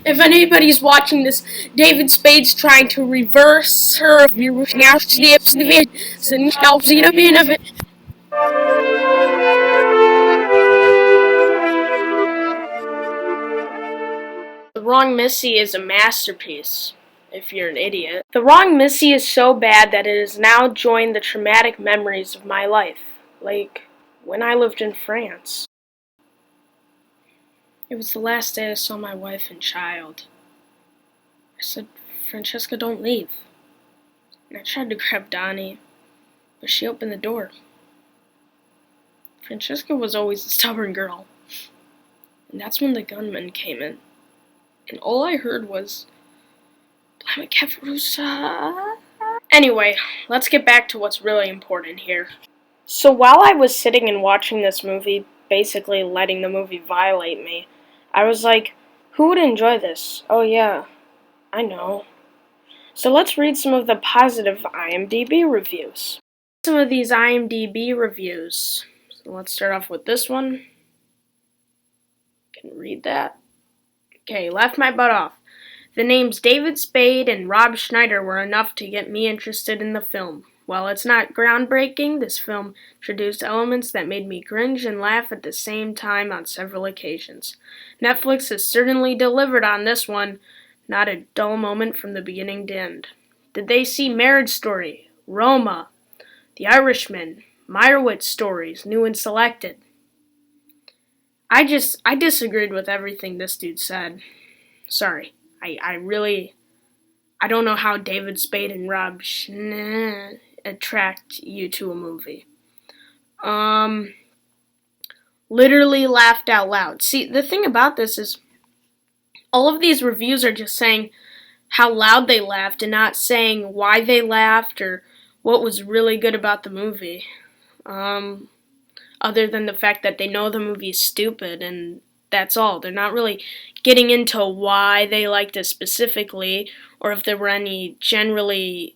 If anybody's watching this, David Spade's trying to reverse her. The Wrong Missy is a masterpiece, if you're an idiot. The Wrong Missy is so bad that it has now joined the traumatic memories of my life, like when I lived in France. It was the last day I saw my wife and child. I said, "Francesca, don't leave." And I tried to grab Donnie, but she opened the door. Francesca was always a stubborn girl. And that's when the gunman came in. And all I heard was, "Blamakefarusa." Anyway, let's get back to what's really important here. So while I was sitting and watching this movie, basically letting the movie violate me, I was like, who would enjoy this? Oh yeah, I know. So let's read some of the positive IMDb reviews. Some of these IMDb reviews. So let's start off with this one. Can read that. Okay, laughed my butt off. The names David Spade and Rob Schneider were enough to get me interested in the film. While it's not groundbreaking, this film introduced elements that made me cringe and laugh at the same time on several occasions. Netflix has certainly delivered on this one. Not a dull moment from the beginning to end. Did they see Marriage Story, Roma, The Irishman, Meyerowitz Stories, New and Selected? I disagreed with everything this dude said. Sorry. I don't know how David Spade and Rob Schneider attract you to a movie. Literally laughed out loud. See, the thing about this is, all of these reviews are just saying how loud they laughed and not saying why they laughed or what was really good about the movie. Other than the fact that they know the movie is stupid, and that's all. They're not really getting into why they liked it specifically, or if there were any generally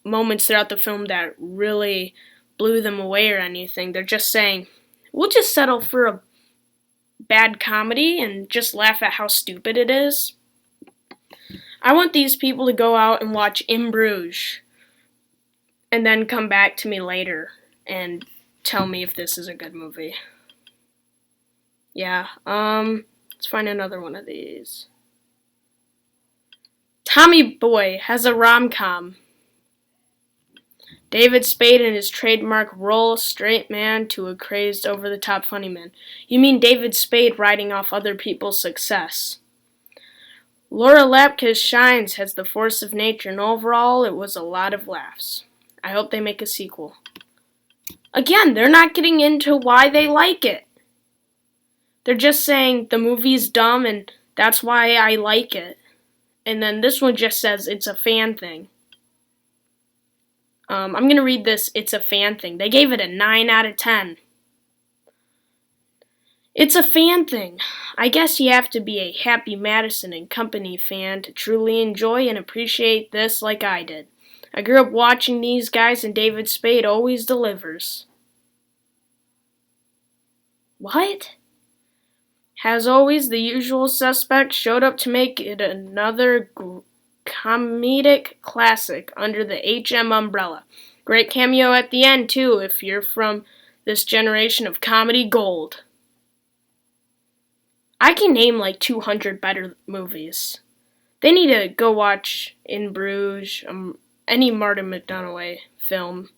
moments throughout the film that really blew them away or anything. They're just saying, we'll just settle for a bad comedy and just laugh at how stupid it is. I want these people to go out and watch In Bruges and then come back to me later and tell me if this is a good movie. Yeah, let's find another one of these. Tommy Boy has a rom-com. David Spade in his trademark role, straight man to a crazed over-the-top funny man. You mean David Spade riding off other people's success. Laura Lapkus shines, has the force of nature, and overall it was a lot of laughs. I hope they make a sequel. Again, they're not getting into why they like it. They're just saying the movie's dumb and that's why I like it. And then this one just says it's a fan thing. I'm going to read this, it's a fan thing. They gave it a 9 out of 10. It's a fan thing. I guess you have to be a Happy Madison and Company fan to truly enjoy and appreciate this like I did. I grew up watching these guys and David Spade always delivers. What? As always, the usual suspects showed up to make it another comedic classic under the HM umbrella. Great cameo at the end, too, if you're from this generation of comedy gold. I can name like 200 better movies. They need to go watch In Bruges, any Martin McDonagh film.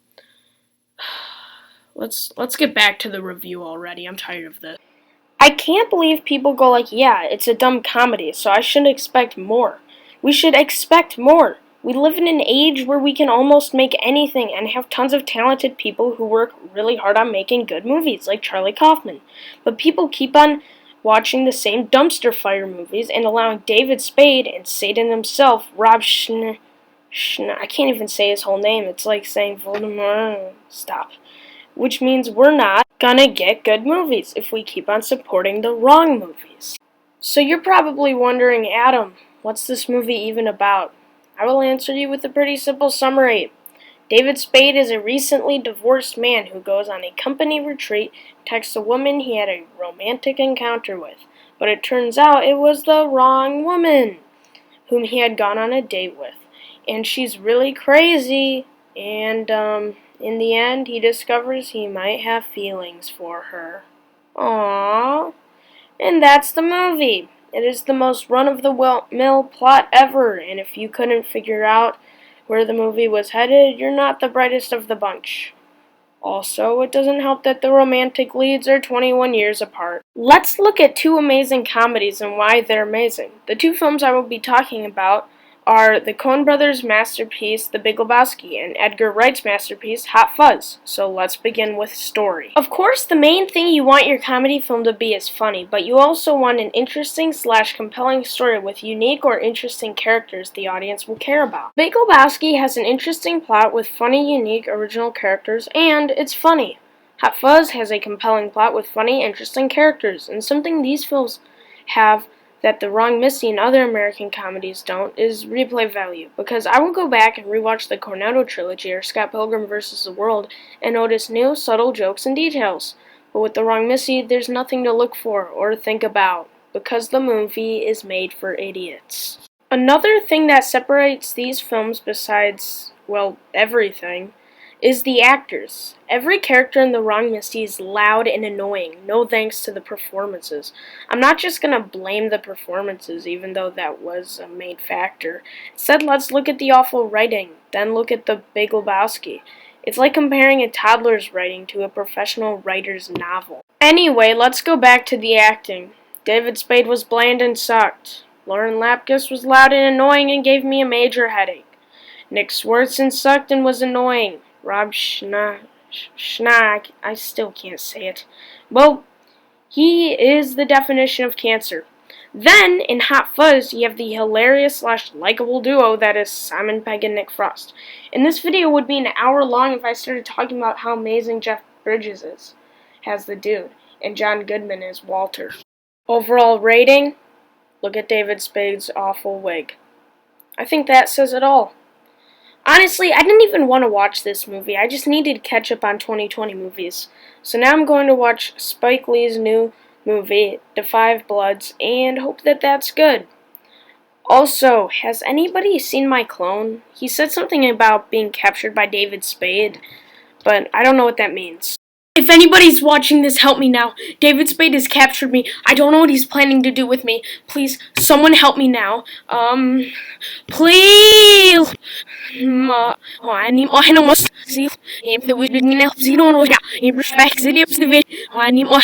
Let's get back to the review already. I'm tired of this. I can't believe people go like, yeah, it's a dumb comedy, so I shouldn't expect more. We should expect more. We live in an age where we can almost make anything and have tons of talented people who work really hard on making good movies, like Charlie Kaufman. But people keep on watching the same dumpster fire movies and allowing David Spade and Satan himself, Rob Schneider, I can't even say his whole name. It's like saying Voldemort. Stop. Which means we're not gonna get good movies if we keep on supporting the wrong movies. So you're probably wondering, Adam, what's this movie even about? I will answer you with a pretty simple summary. David Spade is a recently divorced man who goes on a company retreat, texts a woman he had a romantic encounter with. but it turns out it was the wrong woman whom he had gone on a date with. And she's really crazy, and in the end, he discovers he might have feelings for her. Aww. And that's the movie. It is the most run-of-the-mill plot ever, and if you couldn't figure out where the movie was headed, you're not the brightest of the bunch. Also, it doesn't help that the romantic leads are 21 years apart. Let's look at two amazing comedies and why they're amazing. The two films I will be talking about are the Coen brothers' masterpiece, The Big Lebowski, and Edgar Wright's masterpiece, Hot Fuzz. So let's begin with story. Of course, the main thing you want your comedy film to be is funny, but you also want an interesting/compelling story with unique or interesting characters the audience will care about. Big Lebowski has an interesting plot with funny, unique, original characters, and it's funny. Hot Fuzz has a compelling plot with funny, interesting characters, and something these films have that the Wrong Missy and other American comedies don't is replay value, because I will go back and rewatch the Cornetto trilogy or Scott Pilgrim vs. the World and notice new, subtle jokes and details. But with the Wrong Missy, there's nothing to look for or think about, because the movie is made for idiots. Another thing that separates these films besides, well, everything, is the actors. Every character in The Wrong Missy is loud and annoying, no thanks to the performances. I'm not just gonna blame the performances, even though that was a main factor. Instead, let's look at the awful writing, then look at The Big Lebowski. It's like comparing a toddler's writing to a professional writer's novel. Anyway, let's go back to the acting. David Spade was bland and sucked. Lauren Lapkus was loud and annoying and gave me a major headache. Nick Swartzen sucked and was annoying. Rob Schneider, I still can't say it. Well, he is the definition of cancer. Then, in Hot Fuzz, you have the hilarious/likable duo that is Simon Pegg and Nick Frost. And this video would be an hour long if I started talking about how amazing Jeff Bridges is as the dude, and John Goodman as Walter. Overall rating, look at David Spade's awful wig. I think that says it all. Honestly, I didn't even want to watch this movie. I just needed to catch up on 2020 movies. So now I'm going to watch Spike Lee's new movie, The Five Bloods, and hope that that's good. Also, has anybody seen my clone? He said something about being captured by David Spade, but I don't know what that means. If anybody's watching this, help me now. David Spade has captured me. I don't know what he's planning to do with me. Please, someone help me now. Please. I need more see if the we didn't help zero. I respect the I need more